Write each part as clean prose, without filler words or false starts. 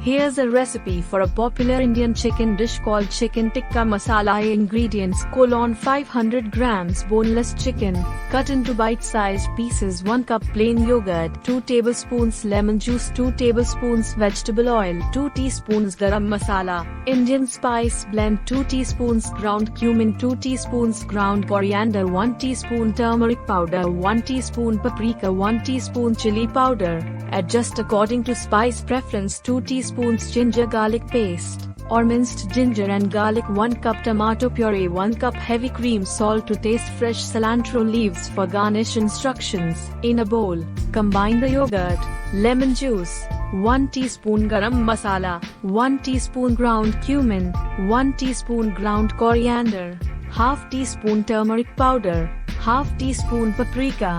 Here's a recipe for a popular Indian chicken dish called chicken tikka masala. Ingredients: 500 grams boneless chicken, cut into bite-sized pieces, 1 cup plain yogurt, 2 tablespoons lemon juice, 2 tablespoons vegetable oil, 2 teaspoons garam masala, Indian spice blend, 2 teaspoons ground cumin, 2 teaspoons ground coriander, 1 teaspoon turmeric powder, 1 teaspoon paprika, 1 teaspoon chili powder. Adjust according to spice preference. 2 teaspoons ginger garlic paste or minced ginger and garlic, 1 cup tomato puree, 1 cup heavy cream, salt to taste, fresh cilantro leaves for garnish. Instructions: in a bowl, combine the yogurt, lemon juice, 1 teaspoon garam masala, 1 teaspoon ground cumin, 1 teaspoon ground coriander, half teaspoon turmeric powder, half teaspoon paprika,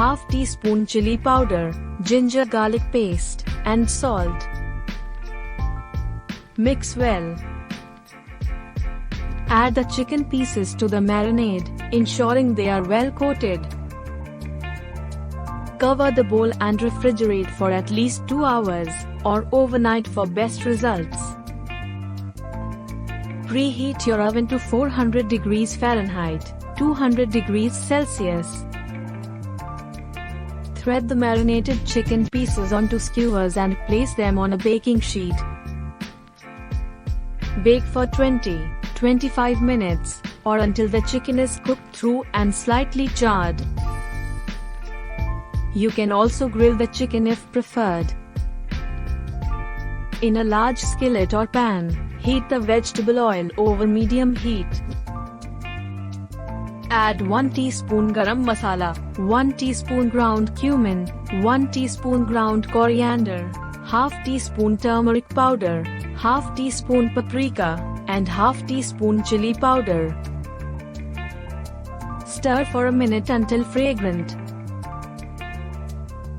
half teaspoon chili powder, ginger garlic paste, and salt. Mix well. Add the chicken pieces to the marinade, ensuring they are well coated. Cover the bowl and refrigerate for at least 2 hours, or overnight for best results. Preheat your oven to 400 degrees Fahrenheit, 200 degrees Celsius. Thread the marinated chicken pieces onto skewers and place them on a baking sheet. Bake for 20-25 minutes, or until the chicken is cooked through and slightly charred. You can also grill the chicken if preferred. In a large skillet or pan, heat the vegetable oil over medium heat. Add 1 teaspoon garam masala, 1 teaspoon ground cumin, 1 teaspoon ground coriander, half teaspoon turmeric powder, half teaspoon paprika, and half teaspoon chili powder. Stir for a minute until fragrant.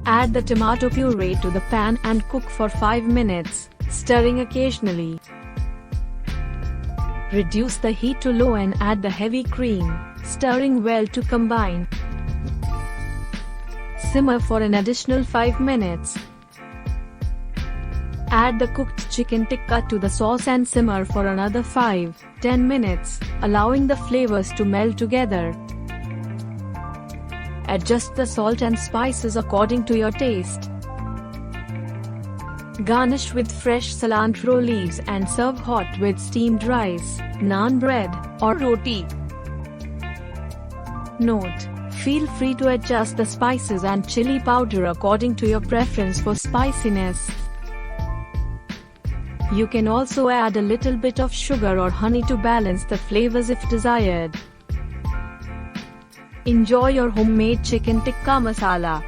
Add the tomato puree to the pan and cook for 5 minutes, stirring occasionally. Reduce the heat to low and add the heavy cream, stirring well to combine. Simmer for an additional 5 minutes. Add the cooked chicken tikka to the sauce and simmer for another 5-10 minutes, allowing the flavors to melt together. Adjust the salt and spices according to your taste. Garnish with fresh cilantro leaves and serve hot with steamed rice, naan bread, or roti. Note: feel free to adjust the spices and chili powder according to your preference for spiciness. You can also add a little bit of sugar or honey to balance the flavors if desired. Enjoy your homemade chicken tikka masala.